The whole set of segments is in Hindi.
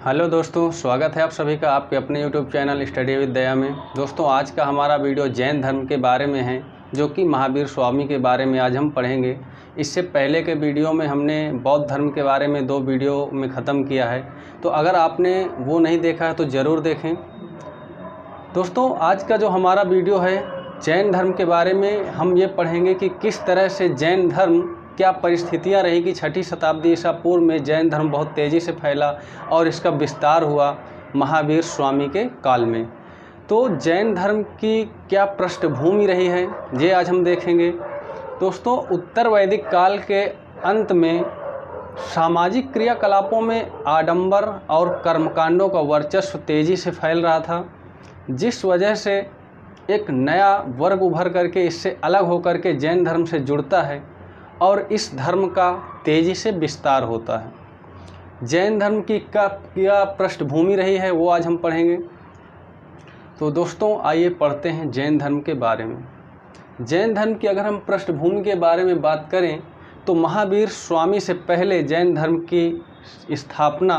हेलो दोस्तों, स्वागत है आप सभी का आपके अपने यूट्यूब चैनल स्टडी विद दया में। दोस्तों, आज का हमारा वीडियो जैन धर्म के बारे में है, जो कि महावीर स्वामी के बारे में आज हम पढ़ेंगे। इससे पहले के वीडियो में हमने बौद्ध धर्म के बारे में 2 वीडियो में ख़त्म किया है, तो अगर आपने वो नहीं देखा है तो ज़रूर देखें। दोस्तों, आज का जो हमारा वीडियो है जैन धर्म के बारे में, हम ये पढ़ेंगे कि किस तरह से जैन धर्म, क्या परिस्थितियाँ रही कि 6ठी शताब्दी ईसा पूर्व में जैन धर्म बहुत तेज़ी से फैला और इसका विस्तार हुआ महावीर स्वामी के काल में। तो जैन धर्म की क्या पृष्ठभूमि रही है, ये आज हम देखेंगे। दोस्तों, उत्तर वैदिक काल के अंत में सामाजिक क्रियाकलापों में आडंबर और कर्मकांडों का वर्चस्व तेज़ी से फैल रहा था, जिस वजह से एक नया वर्ग उभर करके इससे अलग होकर के जैन धर्म से जुड़ता है और इस धर्म का तेज़ी से विस्तार होता है। जैन धर्म की क्या पृष्ठभूमि रही है वो आज हम पढ़ेंगे। तो दोस्तों, आइए पढ़ते हैं जैन धर्म के बारे में। जैन धर्म की अगर हम पृष्ठभूमि के बारे में बात करें तो महावीर स्वामी से पहले जैन धर्म की स्थापना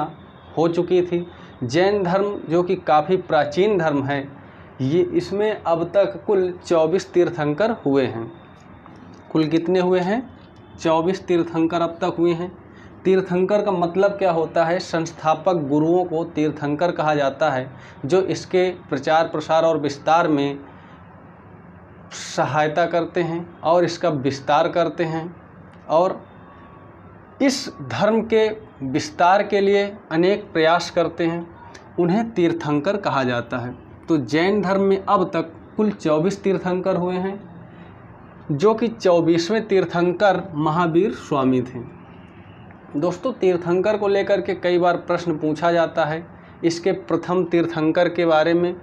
हो चुकी थी। जैन धर्म जो कि काफ़ी प्राचीन धर्म है, ये इसमें अब तक कुल 24 तीर्थंकर हुए हैं। कुल कितने हुए हैं? 24 तीर्थंकर अब तक हुए हैं। तीर्थंकर का मतलब क्या होता है? संस्थापक गुरुओं को तीर्थंकर कहा जाता है, जो इसके प्रचार प्रसार और विस्तार में सहायता करते हैं और इसका विस्तार करते हैं और इस धर्म के विस्तार के लिए अनेक प्रयास करते हैं, उन्हें तीर्थंकर कहा जाता है। तो जैन धर्म में अब तक कुल 24 तीर्थंकर हुए हैं, जो कि 24वें तीर्थंकर महावीर स्वामी थे। दोस्तों, तीर्थंकर को लेकर के कई बार प्रश्न पूछा जाता है इसके प्रथम तीर्थंकर के बारे में।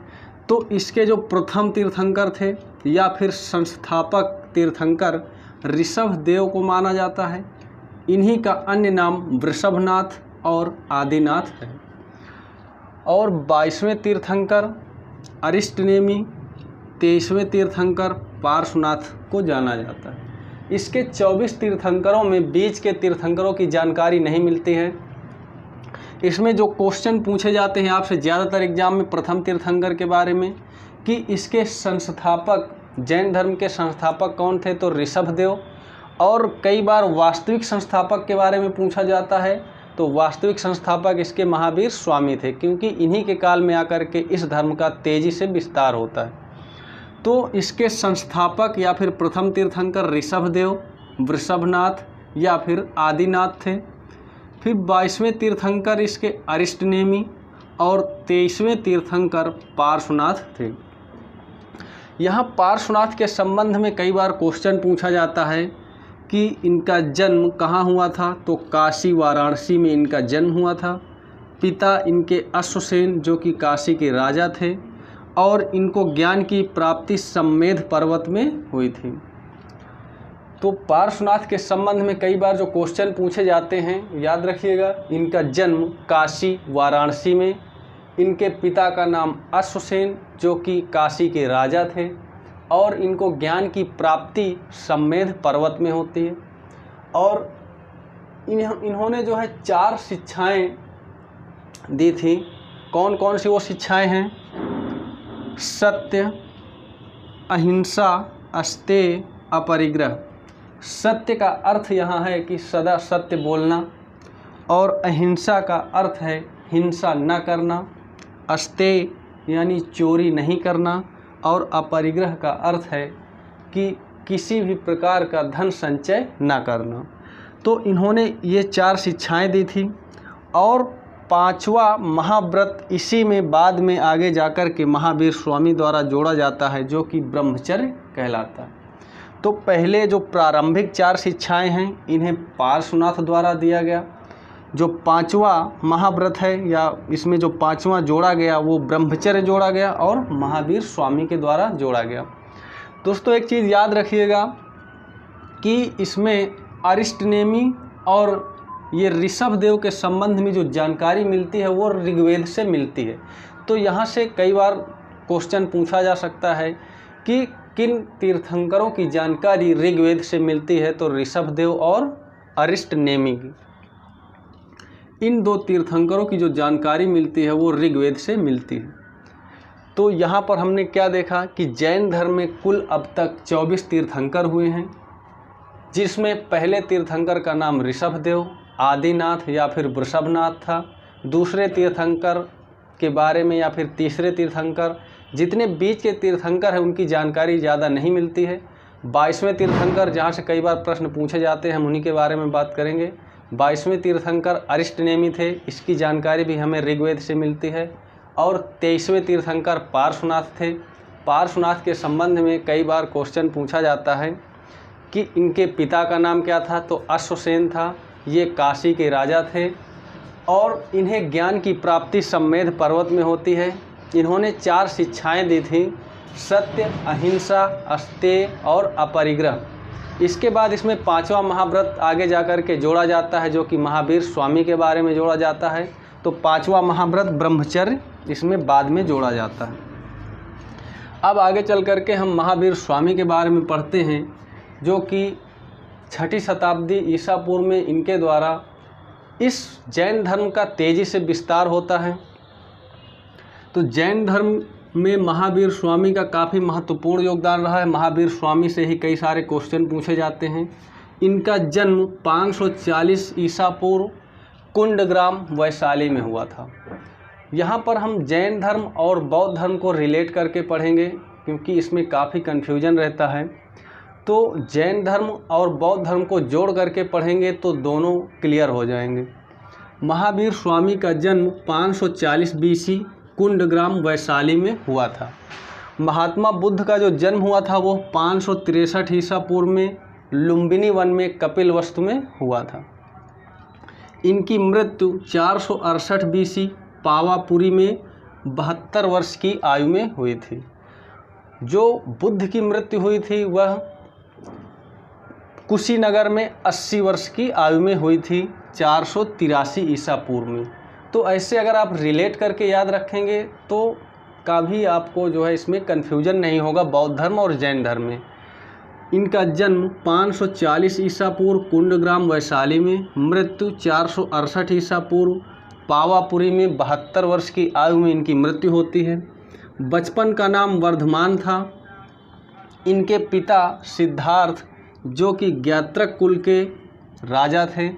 तो इसके जो प्रथम तीर्थंकर थे या फिर संस्थापक तीर्थंकर ऋषभ देव को माना जाता है। इन्हीं का अन्य नाम वृषभनाथ और आदिनाथ है। और 22वें तीर्थंकर अरिष्टनेमी, 23वें तीर्थंकर पार्श्वनाथ को जाना जाता है। इसके 24 तीर्थंकरों में बीच के तीर्थंकरों की जानकारी नहीं मिलती है। इसमें जो क्वेश्चन पूछे जाते हैं आपसे ज़्यादातर एग्जाम में प्रथम तीर्थंकर के बारे में, कि इसके संस्थापक, जैन धर्म के संस्थापक कौन थे, तो ऋषभ देव। और कई बार वास्तविक संस्थापक के बारे में पूछा जाता है, तो वास्तविक संस्थापक इसके महावीर स्वामी थे, क्योंकि इन्हीं के काल में आकर के इस धर्म का तेज़ी से विस्तार होता है। तो इसके संस्थापक या फिर प्रथम तीर्थंकर ऋषभ देव, वृषभनाथ या फिर आदिनाथ थे। फिर 22वें तीर्थंकर इसके अरिष्टनेमी और 23वें तीर्थंकर पार्श्वनाथ थे। यहाँ पार्श्वनाथ के संबंध में कई बार क्वेश्चन पूछा जाता है कि इनका जन्म कहाँ हुआ था, तो काशी वाराणसी में इनका जन्म हुआ था। पिता इनके अश्वसेन, जो कि काशी के राजा थे, और इनको ज्ञान की प्राप्ति सम्मेध पर्वत में हुई थी। तो पार्श्वनाथ के संबंध में कई बार जो क्वेश्चन पूछे जाते हैं, याद रखिएगा, इनका जन्म काशी वाराणसी में, इनके पिता का नाम अश्वसेन, जो कि काशी के राजा थे, और इनको ज्ञान की प्राप्ति सम्मेध पर्वत में होती है। और इन्होंने जो है 4 शिक्षाएं दी थी। कौन कौन सी वो शिक्षाएं हैं? सत्य, अहिंसा, अस्तेय, अपरिग्रह। सत्य का अर्थ यहाँ है कि सदा सत्य बोलना, और अहिंसा का अर्थ है हिंसा न करना, अस्तेय यानी चोरी नहीं करना, और अपरिग्रह का अर्थ है कि किसी भी प्रकार का धन संचय न करना। तो इन्होंने ये 4 शिक्षाएं दी थी। और 5वां महाव्रत इसी में बाद में आगे जाकर के महावीर स्वामी द्वारा जोड़ा जाता है, जो कि ब्रह्मचर्य कहलाता है। तो पहले जो प्रारंभिक 4 शिक्षाएं हैं, इन्हें पार्श्वनाथ द्वारा दिया गया। जो 5वां महाव्रत है, या इसमें जो 5वां जोड़ा गया, वो ब्रह्मचर्य जोड़ा गया और महावीर स्वामी के द्वारा जोड़ा गया। दोस्तों, एक चीज़ याद रखिएगा कि इसमें अरिष्टनेमी और ये ऋषभ देव के संबंध में जो जानकारी मिलती है वो ऋग्वेद से मिलती है। तो यहाँ से कई बार क्वेश्चन पूछा जा सकता है कि किन तीर्थंकरों की जानकारी ऋग्वेद से मिलती है, तो ऋषभ देव और अरिष्टनेमी की। इन दो तीर्थंकरों की जो जानकारी मिलती है वो ऋग्वेद से मिलती है। तो यहाँ पर हमने क्या देखा कि जैन धर्म में कुल अब तक 24 तीर्थंकर हुए हैं, जिसमें पहले तीर्थंकर का नाम ऋषभदेव, आदिनाथ या फिर वृषभनाथ था। दूसरे तीर्थंकर के बारे में या फिर तीसरे तीर्थंकर, जितने बीच के तीर्थंकर हैं उनकी जानकारी ज़्यादा नहीं मिलती है। 22वें तीर्थंकर, जहाँ से कई बार प्रश्न पूछे जाते हैं, हम उन्हीं के बारे में बात करेंगे। 22वें तीर्थंकर अरिष्टनेमी थे, इसकी जानकारी भी हमें ऋग्वेद से मिलती है। और 23वें तीर्थंकर पार्श्वनाथ थे। पार्श्वनाथ के संबंध में कई बार क्वेश्चन पूछा जाता है कि इनके पिता का नाम क्या था, तो अश्वसेन था। ये काशी के राजा थे और इन्हें ज्ञान की प्राप्ति सम्मेद पर्वत में होती है। इन्होंने 4 शिक्षाएं दी थी, सत्य, अहिंसा, अस्तेय और अपरिग्रह। इसके बाद इसमें 5वां महाव्रत आगे जाकर के जोड़ा जाता है, जो कि महावीर स्वामी के बारे में जोड़ा जाता है। तो 5वां महाव्रत ब्रह्मचर्य इसमें बाद में जोड़ा जाता है। अब आगे चल करके हम महावीर स्वामी के बारे में पढ़ते हैं, जो कि 6ठी शताब्दी ईसा पूर्व में इनके द्वारा इस जैन धर्म का तेज़ी से विस्तार होता है। तो जैन धर्म में महावीर स्वामी का काफ़ी महत्वपूर्ण योगदान रहा है। महावीर स्वामी से ही कई सारे क्वेश्चन पूछे जाते हैं। इनका जन्म 540 ईसा पूर्व कुंडग्राम वैशाली में हुआ था। यहाँ पर हम जैन धर्म और बौद्ध धर्म को रिलेट करके पढ़ेंगे, क्योंकि इसमें काफ़ी कन्फ्यूजन रहता है। तो जैन धर्म और बौद्ध धर्म को जोड़ करके पढ़ेंगे तो दोनों क्लियर हो जाएंगे। महावीर स्वामी का जन्म 540 BC कुंडग्राम वैशाली में हुआ था। महात्मा बुद्ध का जो जन्म हुआ था वो 563 ईसा पूर्व में लुम्बिनी वन में कपिलवस्तु में हुआ था। इनकी मृत्यु 468 BC पावापुरी में 72 वर्ष की आयु में हुई थी। जो बुद्ध की मृत्यु हुई थी वह कुशीनगर में 80 वर्ष की आयु में हुई थी, 483 ईसा पूर्व में। तो ऐसे अगर आप रिलेट करके याद रखेंगे तो कभी आपको जो है इसमें कन्फ्यूजन नहीं होगा बौद्ध धर्म और जैन धर्म में। इनका जन्म 540 ईसा पूर्व कुंडग्राम वैशाली में, मृत्यु 468 ईसा पूर्व पावापुरी में 72 वर्ष की आयु में इनकी मृत्यु होती है। बचपन का नाम वर्धमान था। इनके पिता सिद्धार्थ, जो कि ज्ञात्रक कुल के राजा थे,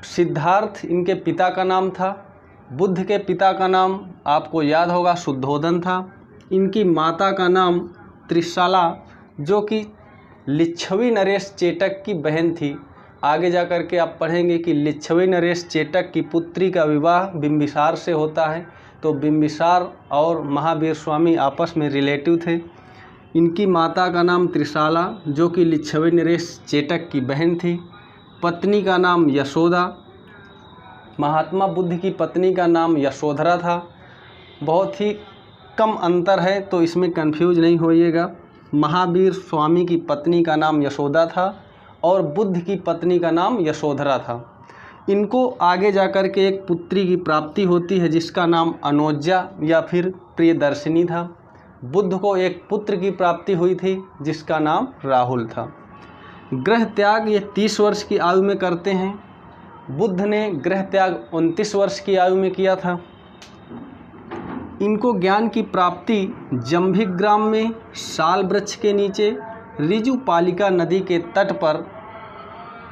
सिद्धार्थ इनके पिता का नाम था। बुद्ध के पिता का नाम आपको याद होगा शुद्धोधन था। इनकी माता का नाम त्रिशाला, जो कि लिच्छवी नरेश चेटक की बहन थी। आगे जा कर के आप पढ़ेंगे कि लिच्छवी नरेश चेटक की पुत्री का विवाह बिंबिसार से होता है। तो बिंबिसार और महावीर स्वामी आपस में रिलेटिव थे। इनकी माता का नाम त्रिशाला, जो कि लिच्छवी नरेश चेटक की बहन थी। पत्नी का नाम यशोदा। महात्मा बुद्ध की पत्नी का नाम यशोधरा था। बहुत ही कम अंतर है, तो इसमें कंफ्यूज नहीं होइएगा। महावीर स्वामी की पत्नी का नाम यशोदा था और बुद्ध की पत्नी का नाम यशोधरा था। इनको आगे जाकर के एक पुत्री की प्राप्ति होती है, जिसका नाम अनोज्या या फिर प्रियदर्शिनी था। बुद्ध को एक पुत्र की प्राप्ति हुई थी, जिसका नाम राहुल था। गृह त्याग ये 30 वर्ष की आयु में करते हैं। बुद्ध ने गृह त्याग 29 वर्ष की आयु में किया था। इनको ज्ञान की प्राप्ति जंभिग्राम में साल वृक्ष के नीचे ऋजुपालिका नदी के तट पर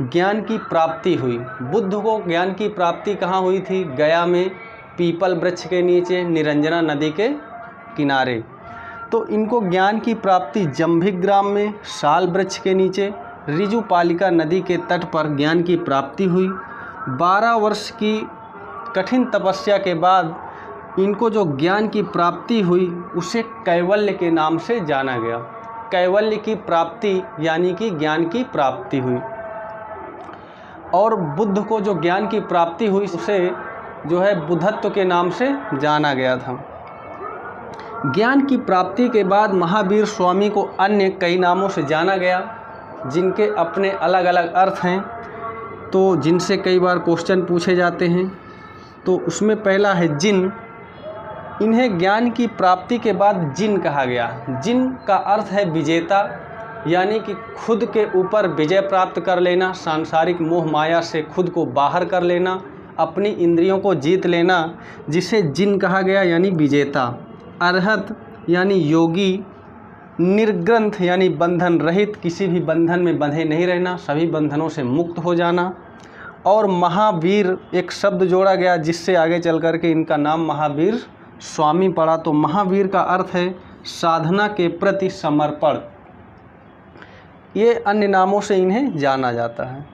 ज्ञान की प्राप्ति हुई। बुद्ध को ज्ञान की प्राप्ति कहाँ हुई थी? गया में पीपल वृक्ष के नीचे निरंजना नदी के किनारे। तो इनको ज्ञान की प्राप्ति जंभिग्राम में साल वृक्ष के नीचे ऋजुपालिका नदी के तट पर ज्ञान की प्राप्ति हुई। 12 वर्ष की कठिन तपस्या के बाद इनको जो ज्ञान की प्राप्ति हुई उसे कैवल्य के नाम से जाना गया। कैवल्य की प्राप्ति यानी कि ज्ञान की प्राप्ति हुई। और बुद्ध को जो ज्ञान की प्राप्ति हुई उसे जो है बुद्धत्व के नाम से जाना गया था। ज्ञान की प्राप्ति के बाद महावीर स्वामी को अन्य कई नामों से जाना गया, जिनके अपने अलग अलग अर्थ हैं, तो जिनसे कई बार क्वेश्चन पूछे जाते हैं। तो उसमें पहला है जिन। इन्हें ज्ञान की प्राप्ति के बाद जिन कहा गया। जिन का अर्थ है विजेता, यानी कि खुद के ऊपर विजय प्राप्त कर लेना, सांसारिक मोह माया से खुद को बाहर कर लेना अपनी इंद्रियों को जीत लेना, जिसे जिन कहा गया यानी विजेता। अरहत यानी योगी। निर्ग्रंथ यानी बंधन रहित, किसी भी बंधन में बंधे नहीं रहना, सभी बंधनों से मुक्त हो जाना। और महावीर एक शब्द जोड़ा गया, जिससे आगे चल कर के इनका नाम महावीर स्वामी पड़ा। तो महावीर का अर्थ है साधना के प्रति समर्पण। ये अन्य नामों से इन्हें जाना जाता है।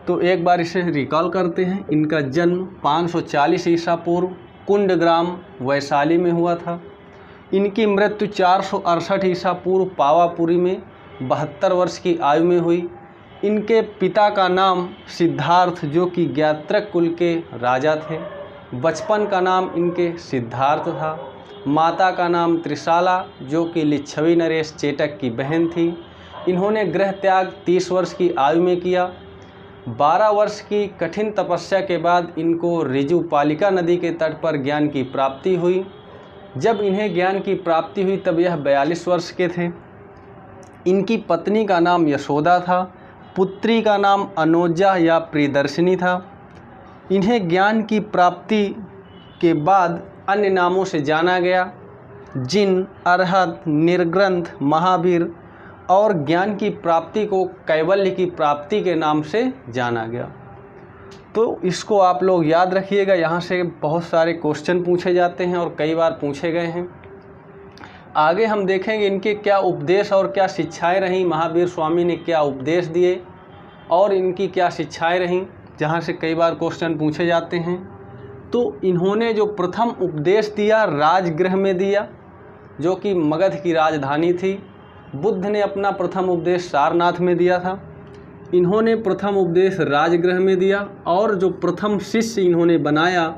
तो एक बार इसे रिकॉल करते हैं। इनका जन्म 540 ईसा पूर्व कुंडग्राम वैशाली में हुआ था। इनकी मृत्यु 468 ईसा पूर्व पावापुरी में 72 वर्ष की आयु में हुई। इनके पिता का नाम सिद्धार्थ, जो कि ज्ञात्रक कुल के राजा थे। बचपन का नाम इनके सिद्धार्थ था। माता का नाम त्रिशाला, जो कि लिच्छवी नरेश चेटक की बहन थी। इन्होंने गृह त्याग 30 वर्ष की आयु में किया। 12 वर्ष की कठिन तपस्या के बाद इनको ऋजुपालिका नदी के तट पर ज्ञान की प्राप्ति हुई। जब इन्हें ज्ञान की प्राप्ति हुई तब यह 42 वर्ष के थे। इनकी पत्नी का नाम यशोदा था। पुत्री का नाम अनोजा या प्रियदर्शिनी था। इन्हें ज्ञान की प्राप्ति के बाद अन्य नामों से जाना गया, जिन, अरहत, निर्ग्रंथ, महावीर, और ज्ञान की प्राप्ति को कैवल्य की प्राप्ति के नाम से जाना गया। तो इसको आप लोग याद रखिएगा। यहाँ से बहुत सारे क्वेश्चन पूछे जाते हैं और कई बार पूछे गए हैं। आगे हम देखेंगे इनके क्या उपदेश और क्या शिक्षाएं रहीं, महावीर स्वामी ने क्या उपदेश दिए और इनकी क्या शिक्षाएं रहीं, जहाँ से कई बार क्वेश्चन पूछे जाते हैं। तो इन्होंने जो प्रथम उपदेश दिया राजगृह में दिया, जो कि मगध की राजधानी थी। बुद्ध ने अपना प्रथम उपदेश सारनाथ में दिया था। इन्होंने प्रथम उपदेश राजगृह में दिया। और जो प्रथम शिष्य इन्होंने बनाया,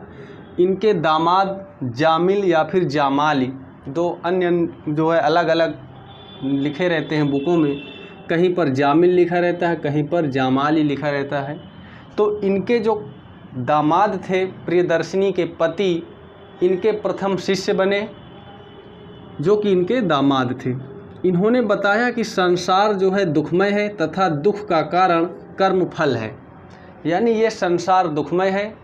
इनके दामाद जामिल या फिर जामाली, दो अन्य जो है अलग अलग लिखे रहते हैं बुकों में। कहीं पर जामिल लिखा रहता है, कहीं पर जामाली लिखा रहता है। तो इनके जो दामाद थे, प्रियदर्शिनी के पति, इनके प्रथम शिष्य बने, जो कि इनके दामाद थे। इन्होंने बताया कि संसार जो है दुखमय है तथा दुख का कारण कर्म फल है। यानी ये संसार दुखमय है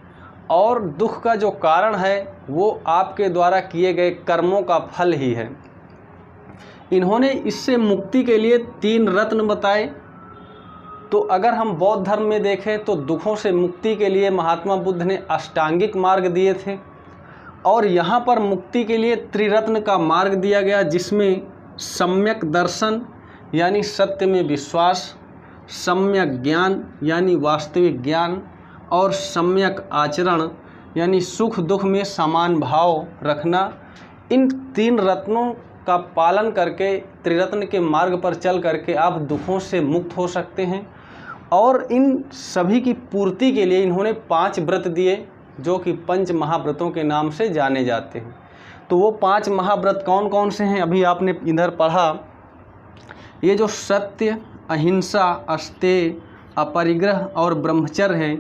और दुख का जो कारण है वो आपके द्वारा किए गए कर्मों का फल ही है। इन्होंने इससे मुक्ति के लिए 3 रत्न बताए। तो अगर हम बौद्ध धर्म में देखें तो दुखों से मुक्ति के लिए महात्मा बुद्ध ने अष्टांगिक मार्ग दिए थे, और यहाँ पर मुक्ति के लिए त्रिरत्न का मार्ग दिया गया, जिसमें सम्यक दर्शन यानी सत्य में विश्वास, सम्यक ज्ञान यानी वास्तविक ज्ञान, और सम्यक आचरण यानी सुख दुख में समान भाव रखना। इन 3 रत्नों का पालन करके, त्रिरत्न के मार्ग पर चल करके आप दुखों से मुक्त हो सकते हैं। और इन सभी की पूर्ति के लिए इन्होंने 5 व्रत दिए, जो कि 5 महाव्रतों के नाम से जाने जाते हैं। तो वो 5 महाव्रत कौन कौन से हैं, अभी आपने इधर पढ़ा। ये जो सत्य, अहिंसा, अस्तेय, अपरिग्रह और ब्रह्मचर्य है,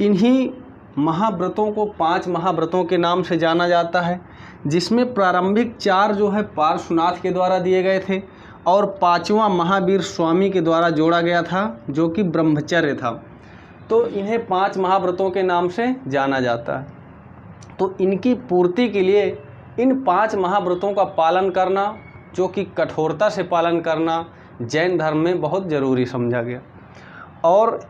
इन्हीं महाव्रतों को 5 महाव्रतों के नाम से जाना जाता है, जिसमें प्रारंभिक 4 जो है पार्श्वनाथ के द्वारा दिए गए थे और 5वां महावीर स्वामी के द्वारा जोड़ा गया था, जो कि ब्रह्मचर्य था। तो इन्हें 5 महाव्रतों के नाम से जाना जाता है। तो इनकी पूर्ति के लिए इन 5 महाव्रतों का पालन करना, जो कि कठोरता से पालन करना, जैन धर्म में बहुत ज़रूरी समझा गया। और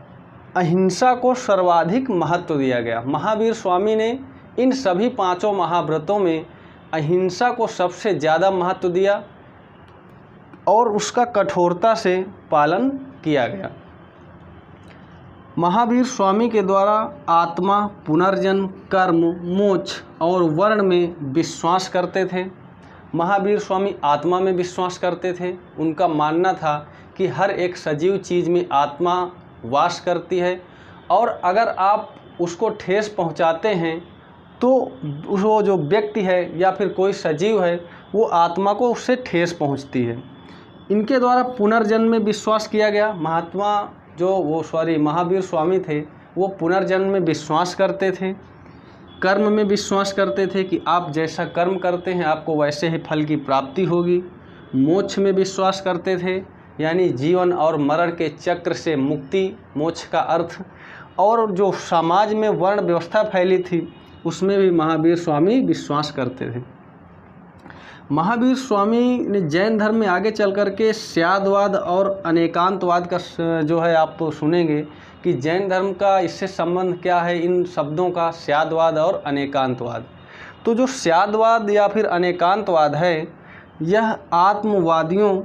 अहिंसा को सर्वाधिक महत्व दिया गया। महावीर स्वामी ने इन सभी 5 महाव्रतों में अहिंसा को सबसे ज़्यादा महत्व दिया और उसका कठोरता से पालन किया गया। महावीर स्वामी के द्वारा आत्मा, पुनर्जन्म, कर्म, मोक्ष और वर्ण में विश्वास करते थे। महावीर स्वामी आत्मा में विश्वास करते थे। उनका मानना था कि हर एक सजीव चीज़ में आत्मा वास करती है, और अगर आप उसको ठेस पहुंचाते हैं तो वो जो व्यक्ति है या फिर कोई सजीव है, वो आत्मा को उससे ठेस पहुंचती है। इनके द्वारा पुनर्जन्म में विश्वास किया गया। महावीर स्वामी थे, वो पुनर्जन्म में विश्वास करते थे। कर्म में विश्वास करते थे कि आप जैसा कर्म करते हैं आपको वैसे ही फल की प्राप्ति होगी। मोक्ष में विश्वास करते थे, यानी जीवन और मरण के चक्र से मुक्ति, मोक्ष का अर्थ। और जो समाज में वर्ण व्यवस्था फैली थी उसमें भी महावीर स्वामी विश्वास करते थे। महावीर स्वामी ने जैन धर्म में आगे चल कर के स्यादवाद और अनेकांतवाद का जो है आप सुनेंगे कि जैन धर्म का इससे संबंध क्या है, इन शब्दों का, स्यादवाद और अनेकांतवाद। तो जो स्यादवाद या फिर अनेकांतवाद है, यह आत्मवादियों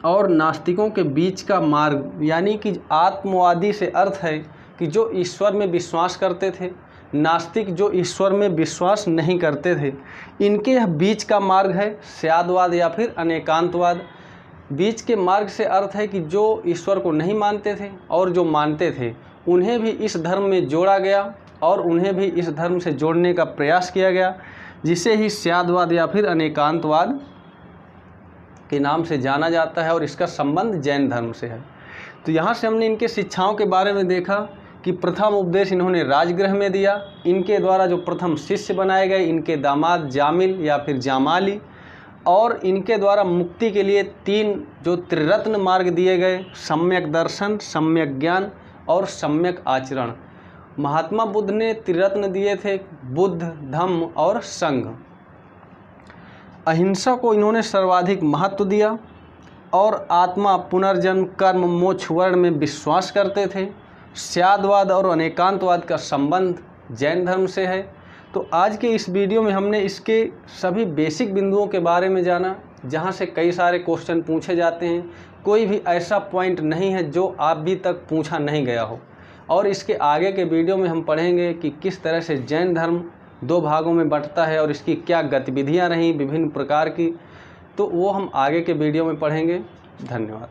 और नास्तिकों के बीच का मार्ग, यानी कि आत्मवादी से अर्थ है कि जो ईश्वर में विश्वास करते थे, नास्तिक जो ईश्वर में विश्वास नहीं करते थे, इनके यह बीच का मार्ग है स्यादवाद या फिर अनेकांतवाद। बीच के मार्ग से अर्थ है कि जो ईश्वर को नहीं मानते थे और जो मानते थे, उन्हें भी इस धर्म में जोड़ा गया और उन्हें भी इस धर्म से जोड़ने का प्रयास किया गया, जिसे ही स्यादवाद या फिर अनेकांतवाद के नाम से जाना जाता है और इसका संबंध जैन धर्म से है। तो यहाँ से हमने इनके शिक्षाओं के बारे में देखा कि प्रथम उपदेश इन्होंने राजगृह में दिया। इनके द्वारा जो प्रथम शिष्य बनाए गए, इनके दामाद जामिल या फिर जामाली, और इनके द्वारा मुक्ति के लिए 3 जो त्रिरत्न मार्ग दिए गए, सम्यक दर्शन, सम्यक ज्ञान और सम्यक आचरण। महात्मा बुद्ध ने त्रिरत्न दिए थे, बुद्ध, धम्म और संघ। अहिंसा को इन्होंने सर्वाधिक महत्व दिया और आत्मा, पुनर्जन्म, कर्म, मोक्ष, वर्ण में विश्वास करते थे। स्यादवाद और अनेकांतवाद का संबंध जैन धर्म से है। तो आज के इस वीडियो में हमने इसके सभी बेसिक बिंदुओं के बारे में जाना, जहां से कई सारे क्वेश्चन पूछे जाते हैं। कोई भी ऐसा पॉइंट नहीं है जो अभी तक पूछा नहीं गया हो। और इसके आगे के वीडियो में हम पढ़ेंगे कि किस तरह से जैन धर्म 2 भागों में बंटता है और इसकी क्या गतिविधियां रहीं विभिन्न प्रकार की। तो वो हम आगे के वीडियो में पढ़ेंगे। धन्यवाद।